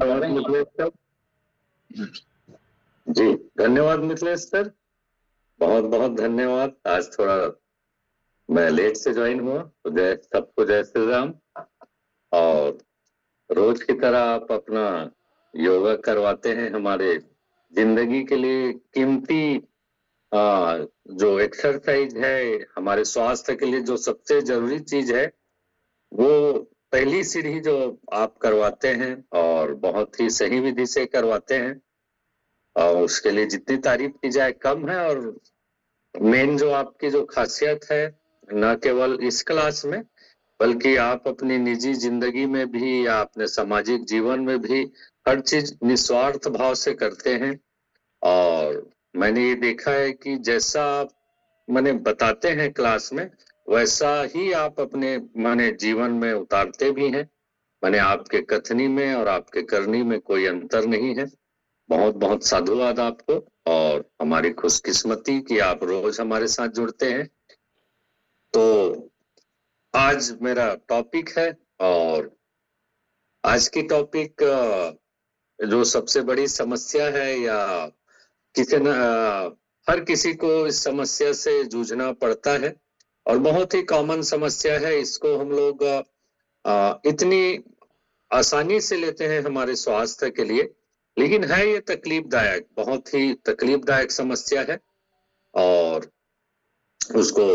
धन्यवाद मिथिलेश सर। जी धन्यवाद मिथिलेश सर, बहुत बहुत धन्यवाद। आज थोड़ा मैं लेट से ज्वाइन हुआ, तो जय सबको जय श्री राम। और रोज की तरह आप अपना योगा करवाते हैं। हमारे जिंदगी के लिए कीमती जो एक्सरसाइज है, हमारे स्वास्थ्य के लिए जो सबसे जरूरी चीज है, वो पहली सीढ़ी जो आप करवाते हैं और बहुत ही सही विधि से करवाते हैं, और उसके लिए जितनी तारीफ की जाए कम है। और मेन जो आपकी जो खासियत है, न केवल इस क्लास में बल्कि आप अपनी निजी जिंदगी में भी या अपने सामाजिक जीवन में भी हर चीज निस्वार्थ भाव से करते हैं। और मैंने ये देखा है कि जैसा आप मैंने बताते हैं क्लास में, वैसा ही आप अपने माने जीवन में उतारते भी हैं। मैंने आपके कथनी में और आपके करनी में कोई अंतर नहीं है। बहुत बहुत साधुवाद आपको, और हमारी खुशकिस्मती कि आप रोज हमारे साथ जुड़ते हैं। तो आज मेरा टॉपिक है, और आज की टॉपिक जो सबसे बड़ी समस्या है, या किसी न हर किसी को इस समस्या से जूझना पड़ता है, और बहुत ही कॉमन समस्या है। इसको हम लोग इतनी आसानी से लेते हैं हमारे स्वास्थ्य के लिए, लेकिन है ये तकलीफदायक, बहुत ही तकलीफदायक समस्या है। और उसको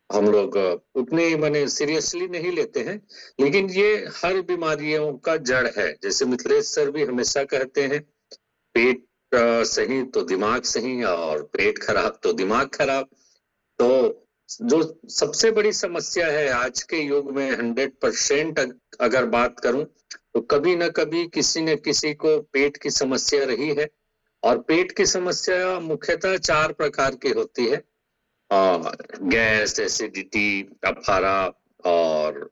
हम लोग उतने माने सीरियसली नहीं लेते हैं, लेकिन ये हर बीमारियों का जड़ है। जैसे मिथिलेश सर भी हमेशा कहते हैं, पेट सही तो दिमाग सही, और पेट खराब तो दिमाग खराब। तो जो सबसे बड़ी समस्या है आज के युग में, 100% अगर बात करूं, तो कभी न कभी किसी न किसी को पेट की समस्या रही है। और पेट की समस्या मुख्यतः 4 प्रकार की होती है: गैस, एसिडिटी, अफारा और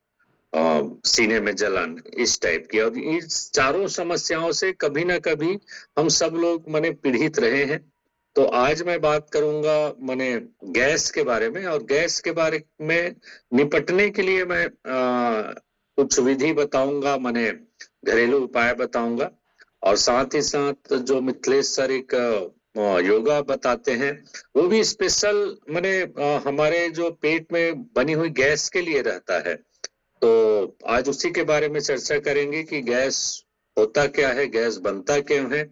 सीने में जलन, इस टाइप की। और इस चारों समस्याओं से कभी ना कभी हम सब लोग माने पीड़ित रहे हैं। तो आज मैं बात करूंगा माने गैस के बारे में, और गैस के बारे में निपटने के लिए मैं कुछ विधि बताऊंगा, माने घरेलू उपाय बताऊंगा। और साथ ही साथ जो मिथिलेश सर एक योगा बताते हैं, वो भी स्पेशल माने हमारे जो पेट में बनी हुई गैस के लिए रहता है। तो आज उसी के बारे में चर्चा करेंगे कि गैस होता क्या है, गैस बनता क्यों है,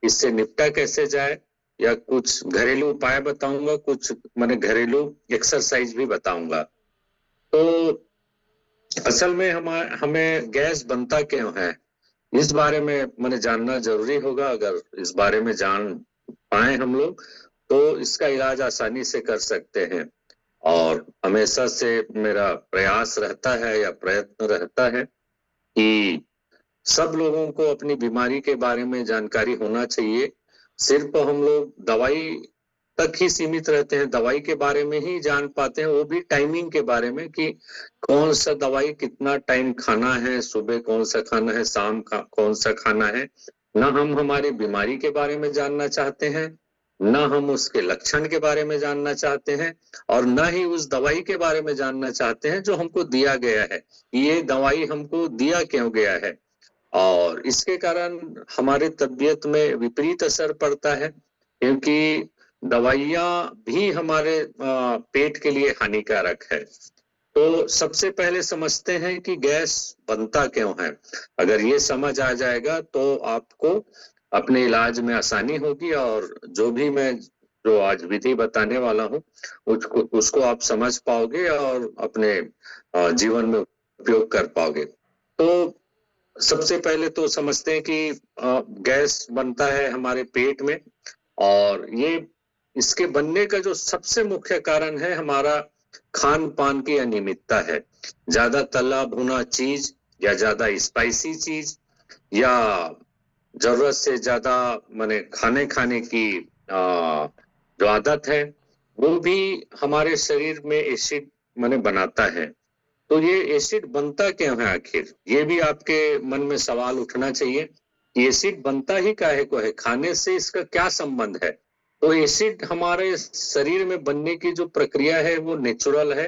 इससे निपटा कैसे जाए, या कुछ घरेलू उपाय बताऊंगा, कुछ माने घरेलू एक्सरसाइज भी बताऊंगा। तो असल में हमें गैस बनता क्यों है, इस बारे में मैंने जानना जरूरी होगा। अगर इस बारे में जान पाए हम लोग, तो इसका इलाज आसानी से कर सकते हैं। और हमेशा से मेरा प्रयास रहता है या प्रयत्न रहता है कि सब लोगों को अपनी बीमारी के बारे में जानकारी होना चाहिए। सिर्फ हम लोग दवाई तक ही सीमित रहते हैं, दवाई के बारे में ही जान पाते हैं, वो भी टाइमिंग के बारे में कि कौन सा दवाई कितना टाइम खाना है, सुबह कौन सा खाना है, शाम का कौन सा खाना है। ना हम हमारी बीमारी के बारे में जानना चाहते हैं, ना हम उसके लक्षण के बारे में जानना चाहते हैं, और ना ही उस दवाई के बारे में जानना चाहते हैं जो हमको दिया गया है, ये दवाई हमको दिया क्यों गया है। और इसके कारण हमारे तबीयत में विपरीत असर पड़ता है, क्योंकि दवाइयां भी हमारे पेट के लिए हानिकारक है। तो सबसे पहले समझते हैं कि गैस बनता क्यों है। अगर ये समझ आ जाएगा तो आपको अपने इलाज में आसानी होगी, और जो भी मैं जो आज विधि बताने वाला हूँ उसको आप समझ पाओगे और अपने जीवन में उपयोग कर पाओगे। तो सबसे पहले तो समझते हैं कि गैस बनता है हमारे पेट में, और ये इसके बनने का जो सबसे मुख्य कारण है, हमारा खान पान की अनियमितता है। ज्यादा तला भुना चीज, या ज्यादा स्पाइसी चीज, या जरूरत से ज्यादा माने खाने की जो आदत है, वो भी हमारे शरीर में एसिड माने बनाता है। तो ये एसिड बनता क्यों है आखिर, ये भी आपके मन में सवाल उठना चाहिए कि एसिड बनता ही काहे को है, खाने से इसका क्या संबंध है। तो एसिड हमारे शरीर में बनने की जो प्रक्रिया है वो नेचुरल है।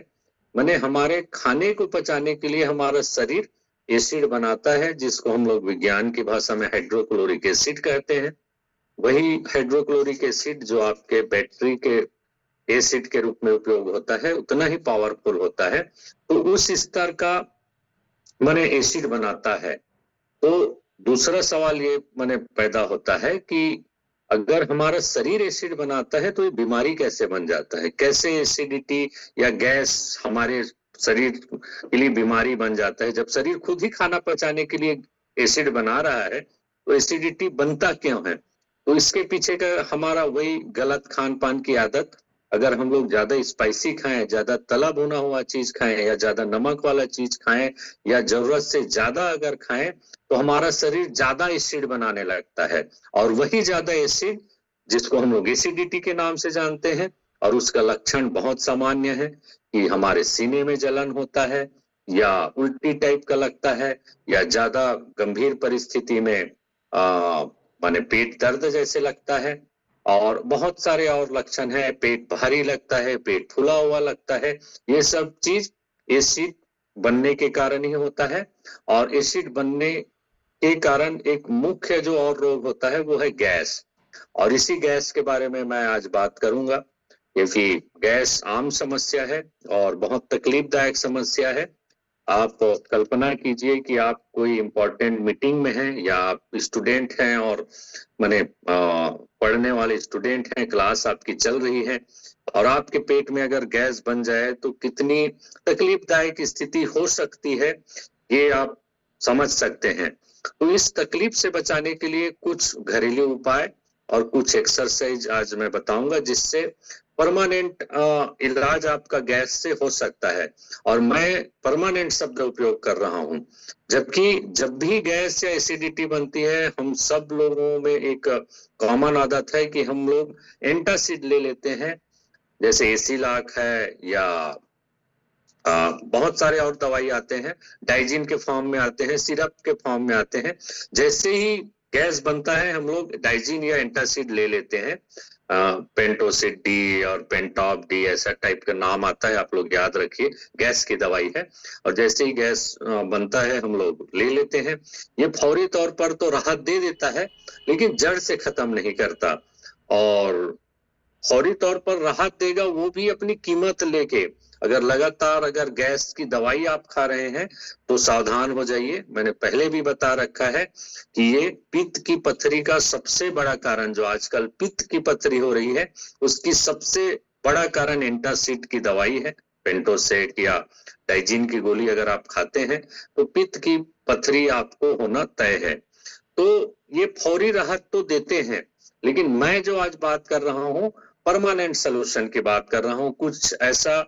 माने हमारे खाने को पचाने के लिए हमारा शरीर एसिड बनाता है, जिसको हम लोग विज्ञान की भाषा में हाइड्रोक्लोरिक एसिड कहते हैं। वही हाइड्रोक्लोरिक एसिड जो आपके बैटरी के एसिड के रूप में उपयोग होता है, उतना ही पावरफुल होता है। तो उस स्तर का माने एसिड बनाता है। तो दूसरा सवाल ये माने पैदा होता है कि अगर हमारा शरीर एसिड बनाता है तो ये बीमारी कैसे बन जाता है, कैसे एसिडिटी या गैस हमारे शरीर के लिए बीमारी बन जाता है। जब शरीर खुद ही खाना पचाने के लिए एसिड बना रहा है तो एसिडिटी बनता क्यों है? तो इसके पीछे का हमारा वही गलत खान पान की आदत। अगर हम लोग ज्यादा स्पाइसी खाएं, ज्यादा तला भुना हुआ चीज खाएं या ज्यादा नमक वाला चीज खाएं या जरूरत से ज्यादा अगर खाएं तो हमारा शरीर ज्यादा एसिड बनाने लगता है। और वही ज्यादा एसिड जिसको हम लोग एसिडिटी के नाम से जानते हैं, और उसका लक्षण बहुत सामान्य है कि हमारे सीने में जलन होता है या उल्टी टाइप का लगता है या ज्यादा गंभीर परिस्थिति में माने पेट दर्द जैसे लगता है। और बहुत सारे और लक्षण है, पेट भारी लगता है, पेट फूला हुआ लगता है। ये सब चीज एसिड बनने के कारण ही होता है। और एसिड बनने के कारण एक मुख्य जो और रोग होता है वो है गैस। और इसी गैस के बारे में मैं आज बात करूंगा, क्योंकि गैस आम समस्या है और बहुत तकलीफदायक समस्या है। आप कल्पना कीजिए कि आप कोई इम्पोर्टेंट मीटिंग में हैं या आप स्टूडेंट हैं और माने पढ़ने वाले स्टूडेंट हैं, क्लास आपकी चल रही है और आपके पेट में अगर गैस बन जाए तो कितनी तकलीफदायक स्थिति हो सकती है, ये आप समझ सकते हैं। तो इस तकलीफ से बचाने के लिए कुछ घरेलू उपाय और कुछ एक्सरसाइज आज मैं बताऊंगा, जिससे परमानेंट इलाज आपका गैस से हो सकता है। और मैं परमानेंट शब्द उपयोग कर रहा हूं, जबकि जब भी गैस या एसिडिटी बनती है हम सब लोगों में एक कॉमन आदत है कि हम लोग एंटासिड ले लेते हैं, जैसे एसिलाक है या बहुत सारे और दवाई आते हैं, डाइजिन के फॉर्म में आते हैं, सिरप के फॉर्म में आते हैं। जैसे ही गैस बनता है हम लोग डाइजिन या एंटासिड ले लेते हैं। पेंटोसिड डी और पेंटॉप डी ऐसा टाइप का नाम आता है, आप लोग याद रखिए, गैस की दवाई है। और जैसे ही गैस बनता है हम लोग ले लेते हैं। ये फौरी तौर पर तो राहत दे देता है लेकिन जड़ से खत्म नहीं करता। और फौरी तौर पर राहत देगा वो भी अपनी कीमत लेके। अगर लगातार अगर गैस की दवाई आप खा रहे हैं तो सावधान हो जाइए। मैंने पहले भी बता रखा है कि ये पित्त की पथरी का सबसे बड़ा कारण, जो आजकल पित्त की पथरी हो रही है उसकी सबसे बड़ा कारण एंटासिड की दवाई है। पेंटोसेट या डाइजिन की गोली अगर आप खाते हैं तो पित्त की पथरी आपको होना तय है। तो ये फौरी राहत तो देते हैं, लेकिन मैं जो आज बात कर रहा हूं परमानेंट सोल्यूशन की बात कर रहा हूं। कुछ ऐसा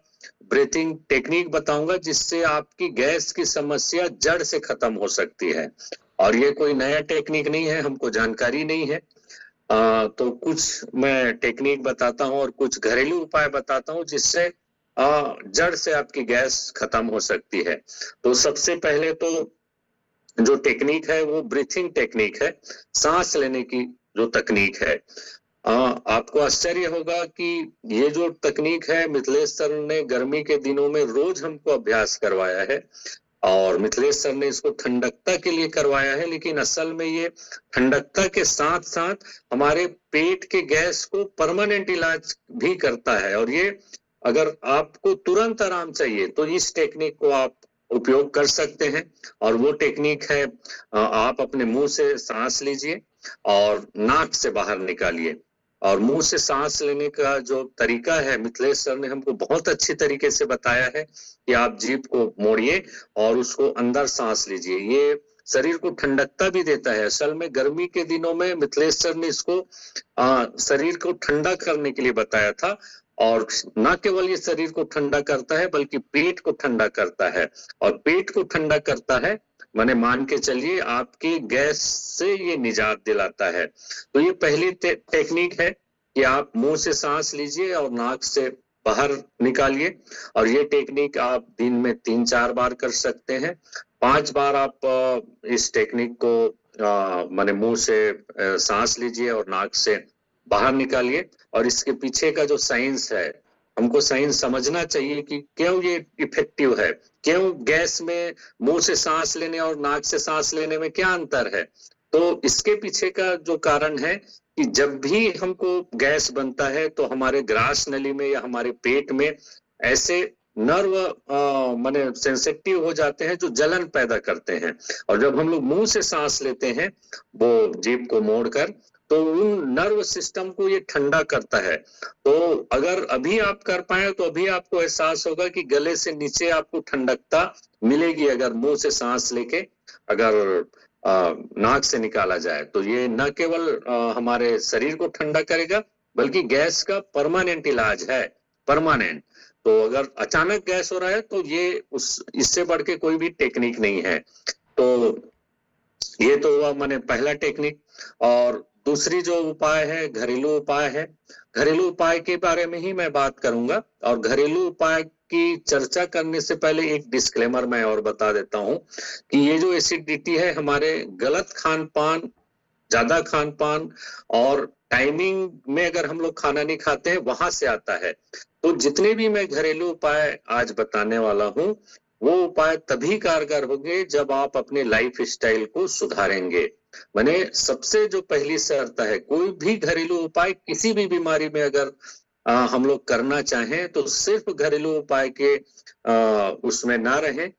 ब्रीथिंग टेक्निक बताऊंगा जिससे आपकी गैस की समस्या जड़ से खत्म हो सकती है। और ये कोई नया टेक्निक नहीं है, हमको जानकारी नहीं है। तो कुछ मैं टेक्निक बताता हूं और कुछ घरेलू उपाय बताता हूं जिससे जड़ से आपकी गैस खत्म हो सकती है। तो सबसे पहले तो जो टेक्निक है वो ब्रीथिंग टेक्निक है, सांस लेने की जो तकनीक है। आपको आश्चर्य होगा कि ये जो तकनीक है मिथिलेश सर ने गर्मी के दिनों में रोज हमको अभ्यास करवाया है। और मिथिलेश सर ने इसको ठंडकता के लिए करवाया है, लेकिन असल में ये ठंडकता के साथ साथ हमारे पेट के गैस को परमानेंट इलाज भी करता है। और ये अगर आपको तुरंत आराम चाहिए तो इस टेक्निक को आप उपयोग कर सकते हैं। और वो टेक्निक है, आप अपने मुंह से सांस लीजिए और नाक से बाहर निकालिए। और मुंह से सांस लेने का जो तरीका है मिथिलेश सर ने हमको बहुत अच्छी तरीके से बताया है कि आप जीभ को मोड़िए और उसको अंदर सांस लीजिए। ये शरीर को ठंडकता भी देता है। असल में गर्मी के दिनों में मिथिलेश सर ने इसको शरीर को ठंडा करने के लिए बताया था। और न केवल ये शरीर को ठंडा करता है बल्कि पेट को ठंडा करता है। और पेट को ठंडा करता है माने मान के चलिए आपकी गैस से ये निजात दिलाता है। तो ये पहली टेक्निक है कि आप मुंह से सांस लीजिए और नाक से बाहर निकालिए। और ये टेक्निक आप दिन में 3-4 बार कर सकते हैं। 5 बार आप इस टेक्निक को माने मुंह से सांस लीजिए और नाक से बाहर निकालिए। और इसके पीछे का जो साइंस है हमको साइंस समझना चाहिए कि क्यों ये इफेक्टिव है, क्यों गैस में मुंह से सांस लेने और नाक से सांस लेने में क्या अंतर है। तो इसके पीछे का जो कारण है कि जब भी हमको गैस बनता है तो हमारे ग्रास नली में या हमारे पेट में ऐसे नर्व माने सेंसिटिव हो जाते हैं जो जलन पैदा करते हैं, और जब हम लोग मुंह से सांस लेते हैं वो जीभ को मोड़कर, तो उन नर्व सिस्टम को ये ठंडा करता है। तो अगर अभी आप कर पाए तो अभी आपको एहसास होगा कि गले से नीचे आपको ठंडकता मिलेगी अगर मुंह से सांस लेके अगर नाक से निकाला जाए। तो ये न केवल हमारे शरीर को ठंडा करेगा बल्कि गैस का परमानेंट इलाज है, परमानेंट। तो अगर अचानक गैस हो रहा है तो ये इससे बढ़ के कोई भी टेक्निक नहीं है। तो ये तो हुआ माने पहला टेक्निक। और दूसरी जो उपाय है घरेलू उपाय है, घरेलू उपाय के बारे में ही मैं बात करूंगा। और घरेलू उपाय की चर्चा करने से पहले एक डिस्क्लेमर मैं और बता देता हूं कि ये जो एसिडिटी है हमारे गलत खान पान, ज्यादा खान पान और टाइमिंग में अगर हम लोग खाना नहीं खाते हैं वहां से आता है। तो जितने भी मैं घरेलू उपाय आज बताने वाला हूं वो उपाय तभी कारगर होंगे जब आप अपने लाइफ स्टाइल को सुधारेंगे। माने सबसे जो पहली शर्त है, कोई भी घरेलू उपाय किसी भी बीमारी में अगर हम लोग करना चाहें तो सिर्फ घरेलू उपाय के उसमें ना रहें।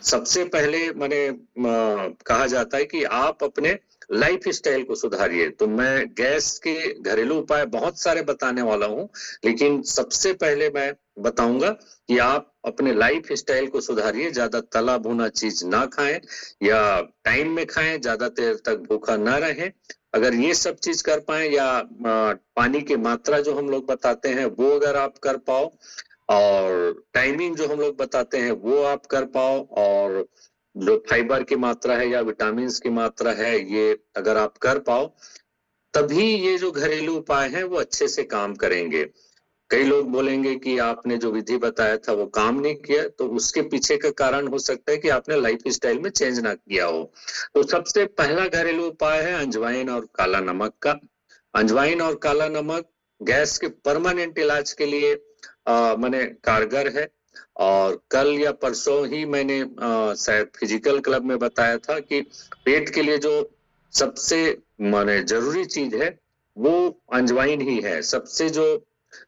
सबसे पहले माने कहा जाता है कि आप अपने लाइफ स्टाइल को सुधारिए। तो मैं गैस के घरेलू उपाय बहुत सारे बताने वाला हूं, लेकिन सबसे पहले मैं बताऊंगा कि आप अपने लाइफ स्टाइल को सुधारिए। ज्यादा तला भुना चीज ना खाएं या टाइम में खाएं, ज्यादा देर तक भूखा ना रहें। अगर ये सब चीज कर पाए या पानी की मात्रा जो हम लोग बताते हैं वो अगर आप कर पाओ, और टाइमिंग जो हम लोग बताते हैं वो आप कर पाओ, और जो फाइबर की मात्रा है या विटामिन की मात्रा है ये अगर आप कर पाओ, तभी ये जो घरेलू उपाय हैं वो अच्छे से काम करेंगे। कई लोग बोलेंगे कि आपने जो विधि बताया था वो काम नहीं किया, तो उसके पीछे का कारण हो सकता है कि आपने लाइफ स्टाइल में चेंज ना किया हो। तो सबसे पहला घरेलू उपाय है अजवाइन और काला नमक का। अजवाइन और काला नमक गैस के परमानेंट इलाज के लिए माने कारगर है। और कल या परसों ही मैंने शायद फिजिकल क्लब में बताया था कि पेट के लिए जो सबसे माने जरूरी चीज है वो अजवाइन ही है। सबसे जो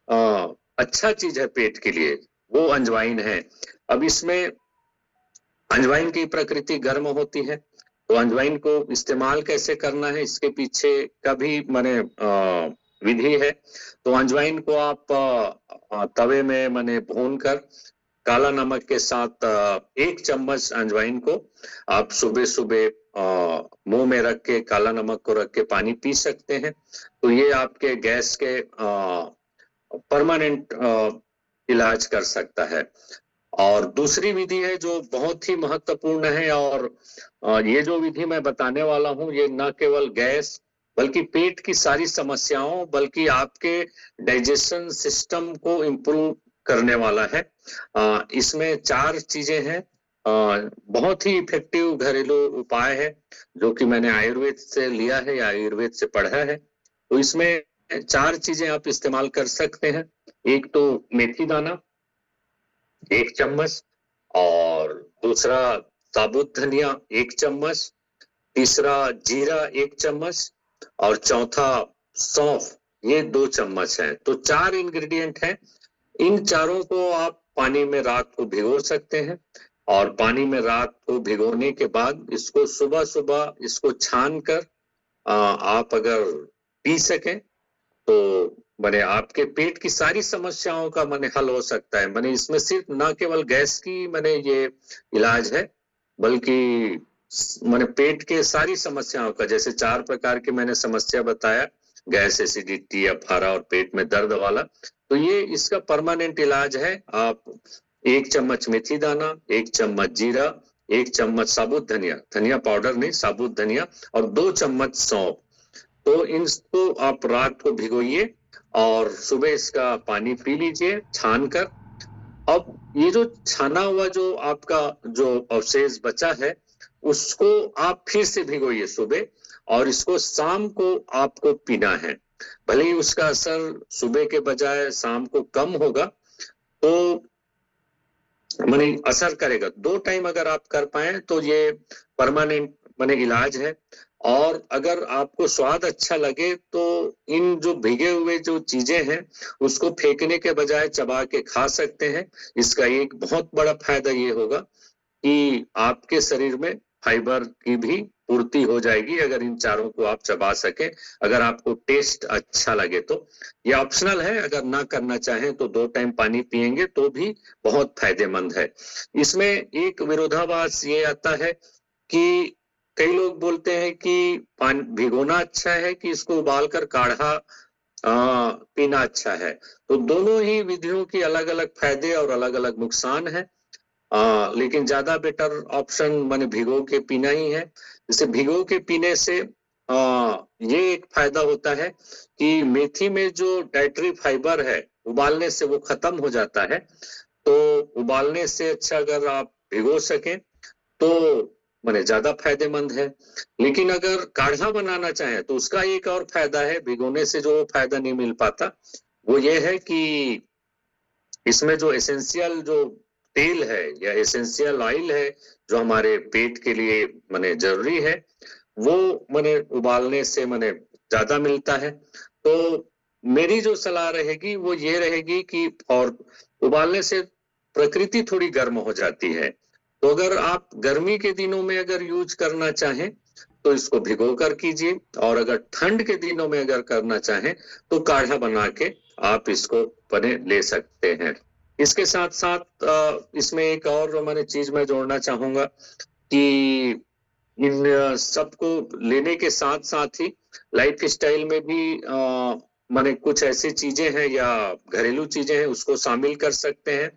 अच्छा चीज है पेट के लिए वो अजवाइन है। अब इसमें अजवाइन की प्रकृति गर्म होती है, तो अजवाइन को इस्तेमाल कैसे करना है इसके पीछे का भी माने विधि है। तो अजवाइन को आप तवे में माने भून कर काला नमक के साथ 1 चम्मच अजवाइन को आप सुबह सुबह मुंह में रख के, काला नमक को रख के पानी पी सकते हैं। तो ये आपके गैस के परमानेंट इलाज कर सकता है। और दूसरी विधि है जो बहुत ही महत्वपूर्ण है, और ये जो विधि मैं बताने वाला हूं ये न केवल गैस बल्कि पेट की सारी समस्याओं, बल्कि आपके डाइजेशन सिस्टम को इम्प्रूव करने वाला है। इसमें 4 चीजें हैं। बहुत ही इफेक्टिव घरेलू उपाय है जो कि मैंने आयुर्वेद से लिया है या आयुर्वेद से पढ़ा है। तो इसमें 4 चीजें आप इस्तेमाल कर सकते हैं। एक तो मेथी दाना 1 चम्मच, और दूसरा साबुत धनिया 1 चम्मच, तीसरा जीरा 1 चम्मच, और चौथा सौंफ, ये 2 चम्मच है। तो 4 इंग्रेडिएंट हैं। इन चारों को आप पानी में रात को भिगो सकते हैं, और पानी में रात को भिगोने के बाद इसको सुबह सुबह इसको छान कर आप अगर पी सकें तो माने आपके पेट की सारी समस्याओं का माने हल हो सकता है। माने इसमें सिर्फ ना केवल गैस की माने ये इलाज है, बल्कि माने पेट के सारी समस्याओं का, जैसे 4 प्रकार के मैंने समस्या बताया, गैस, एसिडिटी, अफारा और पेट में दर्द वाला, तो ये इसका परमानेंट इलाज है। आप 1 चम्मच मेथी दाना, 1 चम्मच जीरा, 1 चम्मच साबुत धनिया, धनिया पाउडर नहीं साबुत धनिया, और 2 चम्मच सौंफ। तो इनको आप रात को भिगोइए और सुबह इसका पानी पी लीजिए छान कर। अब ये जो छाना हुआ जो आपका जो अवशेष बचा है उसको आप फिर से भिगोइए सुबह, और इसको शाम को आपको पीना है। भले ही उसका असर सुबह के बजाय शाम को कम होगा, तो माने असर करेगा। 2 टाइम अगर आप कर पाए तो ये परमानेंट माने इलाज है। और अगर आपको स्वाद अच्छा लगे तो इन जो भीगे हुए जो चीजें हैं उसको फेंकने के बजाय चबा के खा सकते हैं। इसका एक बहुत बड़ा फायदा ये होगा कि आपके शरीर में फाइबर की भी पूर्ति हो जाएगी अगर इन चारों को आप चबा सके, अगर आपको टेस्ट अच्छा लगे तो। ये ऑप्शनल है, अगर ना करना चाहें तो 2 टाइम पानी पिएंगे तो भी बहुत फायदेमंद है। इसमें एक विरोधाभास ये आता है कि कई लोग बोलते हैं कि पानी भिगोना अच्छा है कि इसको उबालकर काढ़ा पीना अच्छा है। तो दोनों ही विधियों की अलग-अलग फायदे और अलग-अलग नुकसान है। लेकिन ज्यादा बेटर ऑप्शन माने भिगो के पीना ही है। जैसे भिगो के पीने से ये एक फायदा होता है कि मेथी में जो डाइटरी फाइबर है उबालने से वो खत्म हो जाता है। तो उबालने से अच्छा अगर आप भिगो सकें तो माने ज्यादा फायदेमंद है। लेकिन अगर काढ़ा बनाना चाहें तो उसका एक और फायदा है, भिगोने से जो फायदा नहीं मिल पाता वो ये है कि इसमें जो एसेंशियल जो तेल है या एसेंशियल ऑयल है जो हमारे पेट के लिए माने जरूरी है, वो माने उबालने से माने ज्यादा मिलता है। तो मेरी जो सलाह रहेगी वो ये रहेगी कि और उबालने से प्रकृति थोड़ी गर्म हो जाती है। तो अगर आप गर्मी के दिनों में अगर यूज करना चाहें तो इसको भिगो कर कीजिए, और अगर ठंड के दिनों में अगर करना चाहें तो काढ़ा बना के आप इसको बने ले सकते हैं। इसके साथ साथ इसमें एक और मैंने चीज मैं जोड़ना चाहूंगा कि इन सबको लेने के साथ साथ ही लाइफ स्टाइल में भी माने कुछ ऐसी चीजें हैं या घरेलू चीजें हैं उसको शामिल कर सकते हैं।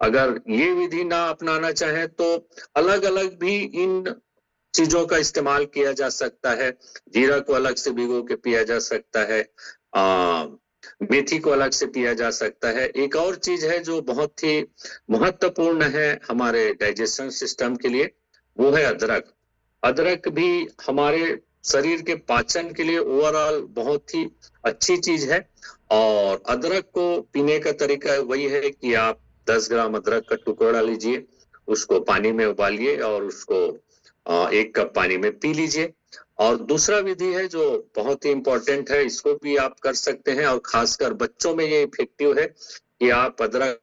अगर ये विधि ना अपनाना चाहें तो अलग अलग भी इन चीजों का इस्तेमाल किया जा सकता है। जीरा को अलग से भिगो के पिया जा सकता है, मेथी को अलग से पिया जा सकता है। एक और चीज है जो बहुत ही महत्वपूर्ण है हमारे डाइजेशन सिस्टम के लिए, वो है अदरक। अदरक भी हमारे शरीर के पाचन के लिए ओवरऑल बहुत ही अच्छी चीज है। और अदरक को पीने का तरीका वही है कि आप 10 ग्राम अदरक का टुकड़ा लीजिए, उसको पानी में उबालिए और उसको 1 कप पानी में पी लीजिए। और दूसरा विधि है जो बहुत ही इंपॉर्टेंट है, इसको भी आप कर सकते हैं और खासकर बच्चों में ये इफेक्टिव है कि आप अदरक